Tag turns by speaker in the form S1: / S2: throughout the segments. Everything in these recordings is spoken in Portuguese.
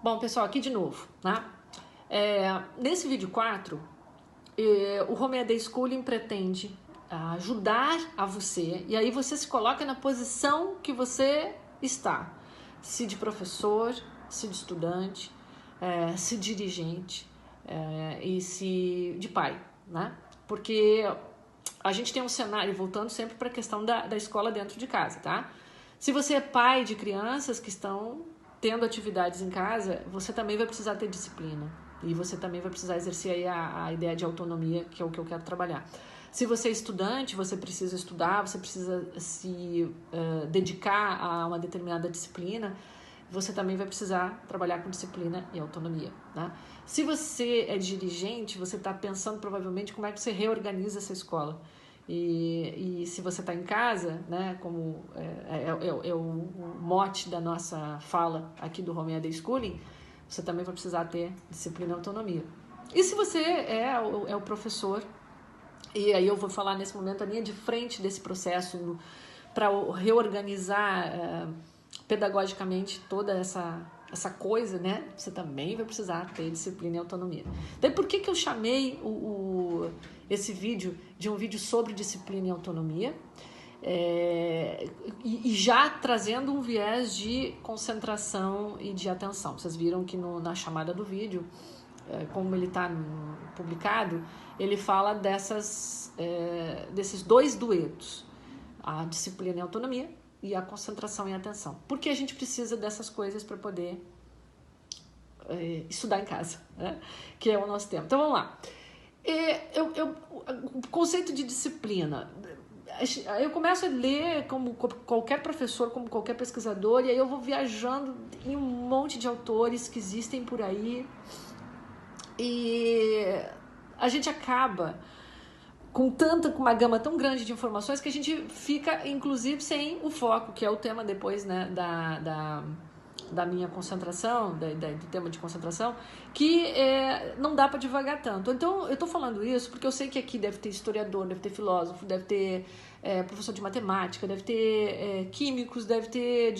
S1: Bom, pessoal, aqui de novo, né? Nesse vídeo 4, o Home AD Schooling pretende ajudar a você, e aí você se coloca na posição que você está, se de professor, se de estudante, se dirigente e se de pai, né? Porque a gente tem um cenário, voltando sempre para a questão da escola dentro de casa, tá? Se você é pai de crianças que estão tendo atividades em casa, você também vai precisar ter disciplina. E você também vai precisar exercer aí a ideia de autonomia, que é o que eu quero trabalhar. Se você é estudante, você precisa estudar, você precisa se dedicar a uma determinada disciplina, você também vai precisar trabalhar com disciplina e autonomia, né? Se você é dirigente, você está pensando provavelmente como é que você reorganiza essa escola. E se você está em casa, né, como é o mote da nossa fala aqui do Home AD Schooling, você também vai precisar ter disciplina e autonomia. E se você é o professor, e aí eu vou falar nesse momento a linha de frente desse processo para reorganizar pedagogicamente toda essa coisa, né? Você também vai precisar ter disciplina e autonomia. Então, por que eu chamei esse vídeo de um vídeo sobre disciplina e autonomia? E já trazendo um viés de concentração e de atenção. Vocês viram que na chamada do vídeo, como ele está publicado, ele fala desses dois duetos, a disciplina e a autonomia e a concentração e a atenção. Porque a gente precisa dessas coisas para poder estudar em casa, né? Que é o nosso tema. Então vamos lá. O conceito de disciplina, eu começo a ler como qualquer professor, como qualquer pesquisador, e aí eu vou viajando em um monte de autores que existem por aí, e a gente acaba com uma gama tão grande de informações que a gente fica, inclusive, sem o foco, que é o tema depois, né, da minha concentração, do tema de concentração, que não dá para divagar tanto. Então, eu estou falando isso porque eu sei que aqui deve ter historiador, deve ter filósofo, deve ter professor de matemática, deve ter químicos, deve ter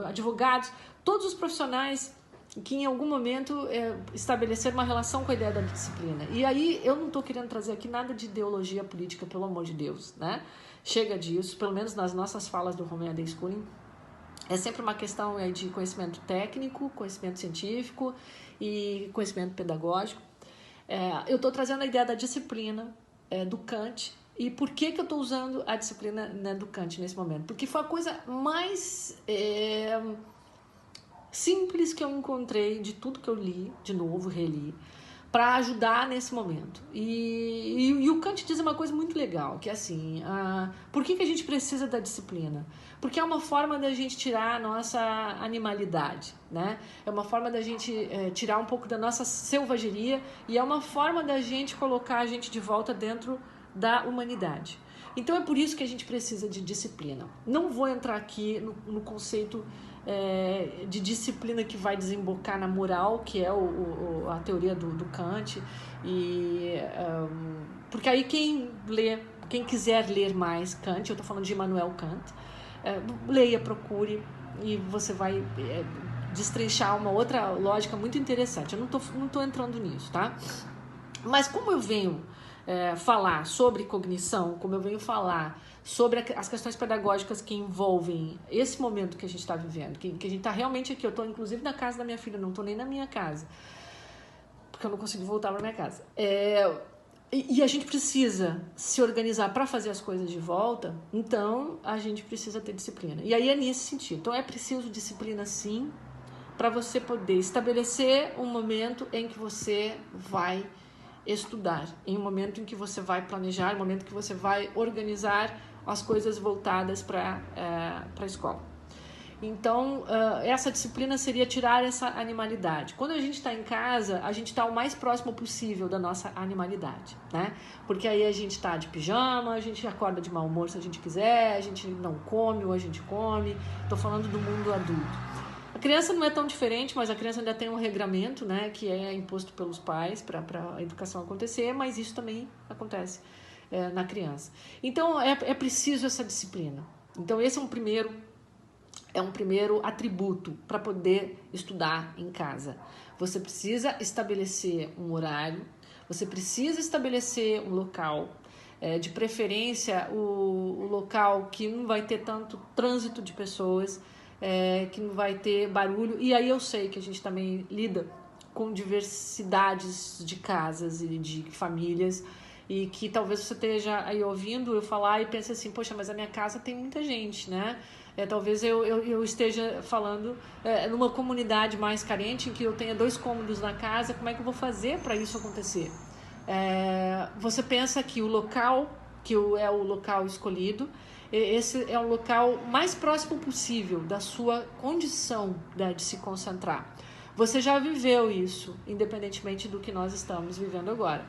S1: advogados, todos os profissionais que em algum momento estabeleceram uma relação com a ideia da disciplina. E aí eu não estou querendo trazer aqui nada de ideologia política, pelo amor de Deus, né? Chega disso, pelo menos nas nossas falas do Home AD Schooling. É sempre uma questão de conhecimento técnico, conhecimento científico e conhecimento pedagógico. Eu estou trazendo a ideia da disciplina do Kant. E por que eu estou usando a disciplina, né, do Kant nesse momento? Porque foi a coisa mais simples que eu encontrei de tudo que eu li, de novo, reli, para ajudar nesse momento. E o Kant diz uma coisa muito legal, que é assim, por que a gente precisa da disciplina? Porque é uma forma da gente tirar a nossa animalidade, né? É uma forma da gente tirar um pouco da nossa selvageria e é uma forma da gente colocar a gente de volta dentro da humanidade. Então é por isso que a gente precisa de disciplina. Não vou entrar aqui no conceito de disciplina que vai desembocar na moral, que é a teoria do Kant, porque aí quem quiser ler mais Kant, eu estou falando de Immanuel Kant, leia, procure, e você vai destrinchar uma outra lógica muito interessante. Eu não tô entrando nisso, tá? Mas como eu venho falar sobre cognição, como eu venho falar sobre as questões pedagógicas que envolvem esse momento que a gente está vivendo, que a gente está realmente aqui, eu estou inclusive na casa da minha filha, não estou nem na minha casa, porque eu não consigo voltar para minha casa. E a gente precisa se organizar para fazer as coisas de volta, então a gente precisa ter disciplina. E aí é nesse sentido. Então é preciso disciplina sim, para você poder estabelecer um momento em que você vai estudar, em um momento em que você vai planejar, em um momento em que você vai organizar as coisas voltadas para a escola. Então, essa disciplina seria tirar essa animalidade. Quando a gente está em casa, a gente está o mais próximo possível da nossa animalidade, né? Porque aí a gente está de pijama, a gente acorda de mau humor se a gente quiser, a gente não come ou a gente come. Estou falando do mundo adulto. A criança não é tão diferente, mas a criança ainda tem um regramento, né, que é imposto pelos pais para a educação acontecer, mas isso também acontece na criança. Então, é preciso essa disciplina. Então, esse é um primeiro é um primeiro atributo para poder estudar em casa. Você precisa estabelecer um horário, você precisa estabelecer um local, de preferência o local que não vai ter tanto trânsito de pessoas, que não vai ter barulho. E aí eu sei que a gente também lida com diversidades de casas e de famílias, e que talvez você esteja aí ouvindo eu falar e pense assim, poxa, mas a minha casa tem muita gente, né? Talvez eu esteja falando numa comunidade mais carente, em que eu tenha 2 cômodos na casa, como é que eu vou fazer para isso acontecer? Você pensa que o local, que é o local escolhido, esse é o local mais próximo possível da sua condição, né, de se concentrar. Você já viveu isso, independentemente do que nós estamos vivendo agora,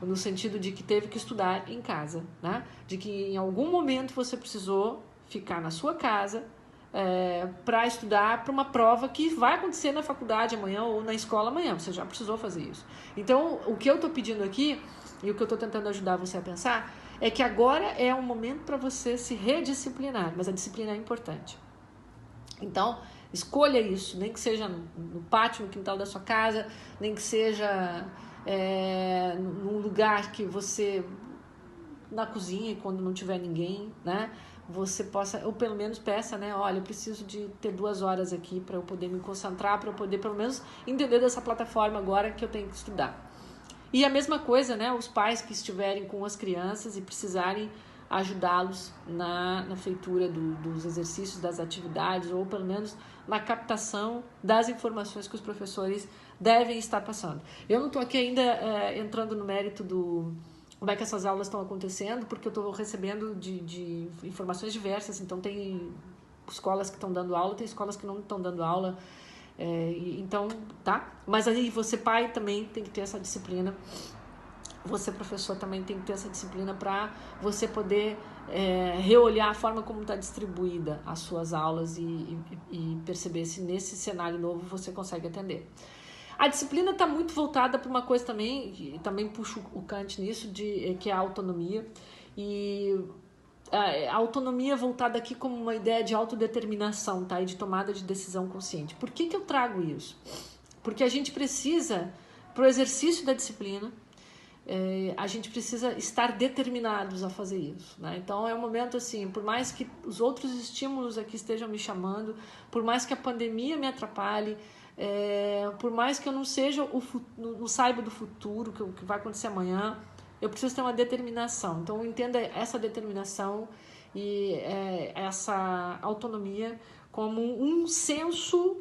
S1: no sentido de que teve que estudar em casa, né? De que em algum momento você precisou ficar na sua casa para estudar para uma prova que vai acontecer na faculdade amanhã ou na escola amanhã. Você já precisou fazer isso. Então, o que eu estou pedindo aqui e o que eu estou tentando ajudar você a pensar é que agora é um momento para você se redisciplinar, mas a disciplina é importante. Então, escolha isso, nem que seja no pátio, no quintal da sua casa, nem que seja num lugar que você, na cozinha, quando não tiver ninguém, né, você possa, ou pelo menos peça, né, olha, eu preciso de ter 2 horas aqui para eu poder me concentrar, para eu poder pelo menos entender dessa plataforma agora que eu tenho que estudar. E a mesma coisa, né, os pais que estiverem com as crianças e precisarem ajudá-los na feitura dos exercícios, das atividades, ou pelo menos na captação das informações que os professores devem estar passando. Eu não estou aqui ainda entrando no mérito como é que essas aulas estão acontecendo, porque eu estou recebendo de informações diversas. Então tem escolas que estão dando aula, tem escolas que não estão dando aula, então, tá? Mas aí você, pai, também tem que ter essa disciplina, você, professor, também tem que ter essa disciplina para você poder reolhar a forma como está distribuída as suas aulas e perceber se nesse cenário novo você consegue atender. A disciplina está muito voltada para uma coisa também, e também puxo o Kant nisso, que é a autonomia. E a autonomia voltada aqui como uma ideia de autodeterminação, tá? E de tomada de decisão consciente. Por que eu trago isso? Porque a gente precisa, para o exercício da disciplina, a gente precisa estar determinados a fazer isso, né? Então é um momento assim, por mais que os outros estímulos aqui estejam me chamando, por mais que a pandemia me atrapalhe, por mais que eu não seja não saiba do futuro, que vai acontecer amanhã, eu preciso ter uma determinação. Então entenda essa determinação e essa autonomia como um senso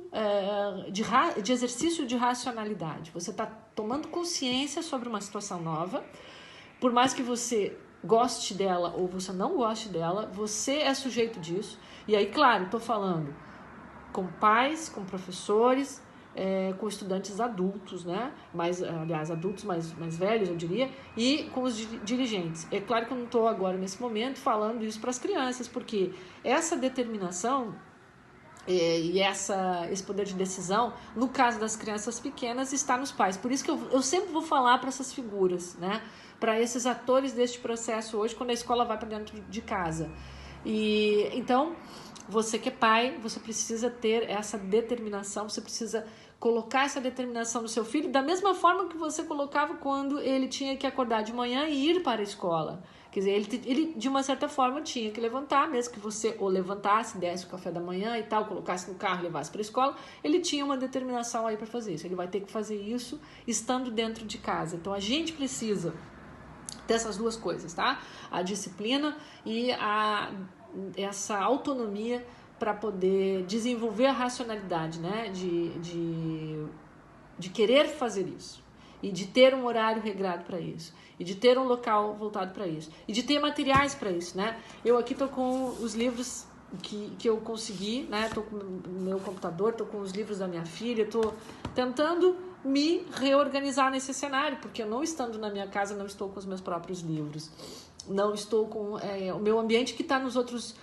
S1: de exercício de racionalidade. Você está tomando consciência sobre uma situação nova, por mais que você goste dela ou você não goste dela, você é sujeito disso. E aí, claro, estou falando com pais, com professores, com estudantes adultos, né? Aliás, adultos mais velhos, eu diria, e com os dirigentes. É claro que eu não estou agora, nesse momento, falando isso para as crianças, porque essa determinação e esse poder de decisão, no caso das crianças pequenas, está nos pais. Por isso que eu sempre vou falar para essas figuras, né? Para esses atores deste processo hoje, quando a escola vai para dentro de casa. E então, você que é pai, você precisa ter essa determinação, você precisa colocar essa determinação no seu filho da mesma forma que você colocava quando ele tinha que acordar de manhã e ir para a escola. Quer dizer, ele de uma certa forma tinha que levantar, mesmo que você o levantasse, desse o café da manhã e tal, colocasse no carro e levasse para a escola, ele tinha uma determinação aí para fazer isso. Ele vai ter que fazer isso estando dentro de casa. Então a gente precisa dessas 2 coisas, tá? A disciplina e essa autonomia para poder desenvolver a racionalidade, né? De querer fazer isso. E de ter um horário regrado para isso. E de ter um local voltado para isso. E de ter materiais para isso, né? Eu aqui tô com os livros que eu consegui, né? Tô com o meu computador, tô com os livros da minha filha, tô tentando me reorganizar nesse cenário, porque eu não estando na minha casa, não estou com os meus próprios livros. Não estou com o meu ambiente que está nos outros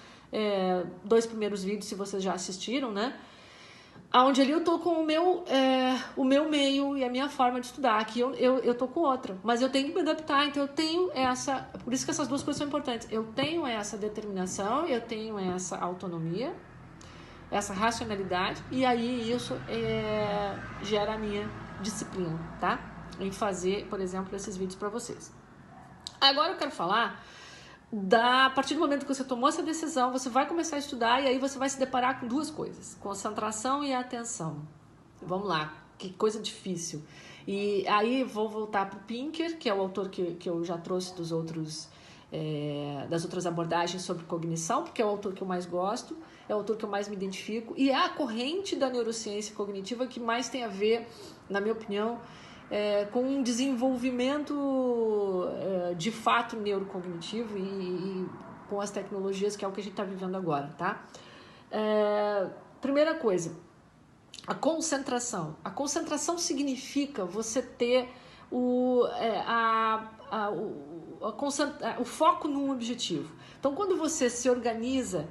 S1: 2 primeiros vídeos, se vocês já assistiram, né? Onde ali eu tô com o meu meio e a minha forma de estudar. Aqui eu tô com outra, mas eu tenho que me adaptar. Então eu tenho por isso que essas 2 coisas são importantes. Eu tenho essa determinação, eu tenho essa autonomia, essa racionalidade, e aí isso gera a minha disciplina, tá? Em fazer, por exemplo, esses vídeos para vocês. Agora eu quero falar a partir do momento que você tomou essa decisão, você vai começar a estudar e aí você vai se deparar com duas coisas, concentração e atenção. Vamos lá, que coisa difícil. E aí vou voltar para o Pinker, que é o autor que eu já trouxe das outras abordagens sobre cognição, porque é o autor que eu mais gosto, é o autor que eu mais me identifico, e é a corrente da neurociência cognitiva que mais tem a ver, na minha opinião, com um desenvolvimento de fato neurocognitivo e com as tecnologias, que é o que a gente está vivendo agora, tá? Primeira coisa, a concentração. A concentração significa você ter o foco num objetivo. Então, quando você se organiza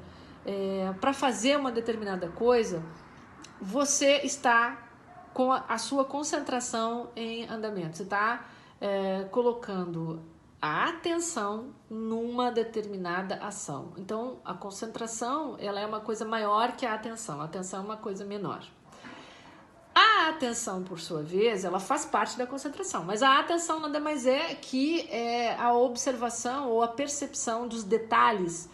S1: para fazer uma determinada coisa, você está com a sua concentração em andamento. Você está colocando a atenção numa determinada ação. Então, a concentração ela é uma coisa maior que a atenção. A atenção é uma coisa menor. A atenção, por sua vez, ela faz parte da concentração, mas a atenção nada mais é que a observação ou a percepção dos detalhes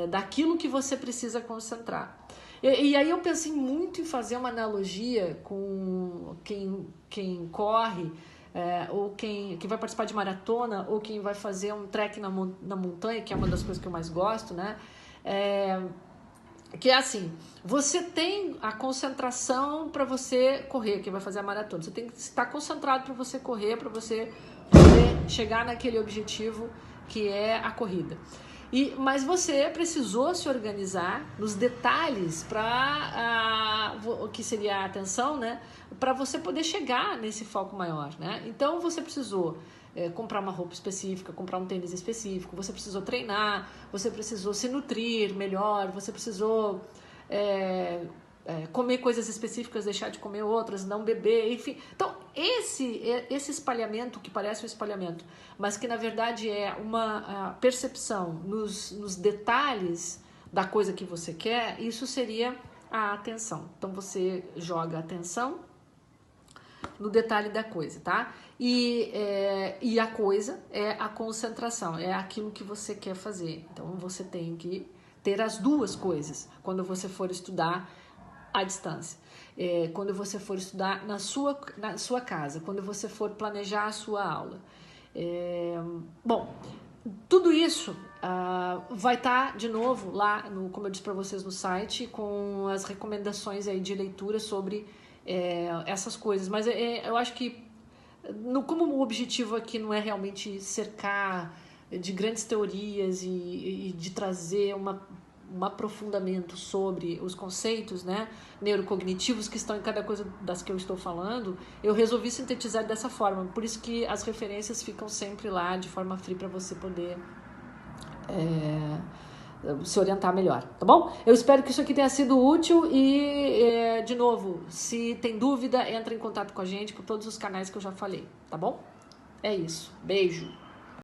S1: daquilo que você precisa concentrar. E aí eu pensei muito em fazer uma analogia com quem corre, ou quem vai participar de maratona, ou quem vai fazer um trek na montanha, que é uma das coisas que eu mais gosto, né? Que é assim, você tem a concentração para você correr, quem vai fazer a maratona. Você tem que estar concentrado para você correr, para você poder chegar naquele objetivo que é a corrida. Mas você precisou se organizar nos detalhes para que seria a atenção, né? Para você poder chegar nesse foco maior, né? Então você precisou comprar uma roupa específica, comprar um tênis específico, você precisou treinar, você precisou se nutrir melhor, você precisou comer coisas específicas, deixar de comer outras, não beber, enfim. Então, esse espalhamento, que parece um espalhamento, mas que na verdade é uma percepção nos detalhes da coisa que você quer, isso seria a atenção. Então, você joga a atenção no detalhe da coisa, tá? E a coisa é a concentração, é aquilo que você quer fazer. Então, você tem que ter as duas coisas quando você for estudar à distância. Quando você for estudar na sua casa, quando você for planejar a sua aula. Bom, tudo isso vai estar de novo lá, como eu disse para vocês no site, com as recomendações aí de leitura sobre essas coisas. Mas eu acho que, como o objetivo aqui não é realmente cercar de grandes teorias e de trazer um aprofundamento sobre os conceitos, né, neurocognitivos que estão em cada coisa das que eu estou falando, eu resolvi sintetizar dessa forma. Por isso que as referências ficam sempre lá de forma free para você poder se orientar melhor, tá bom? Eu espero que isso aqui tenha sido útil e, de novo, se tem dúvida, entra em contato com a gente por todos os canais que eu já falei, tá bom? É isso. Beijo!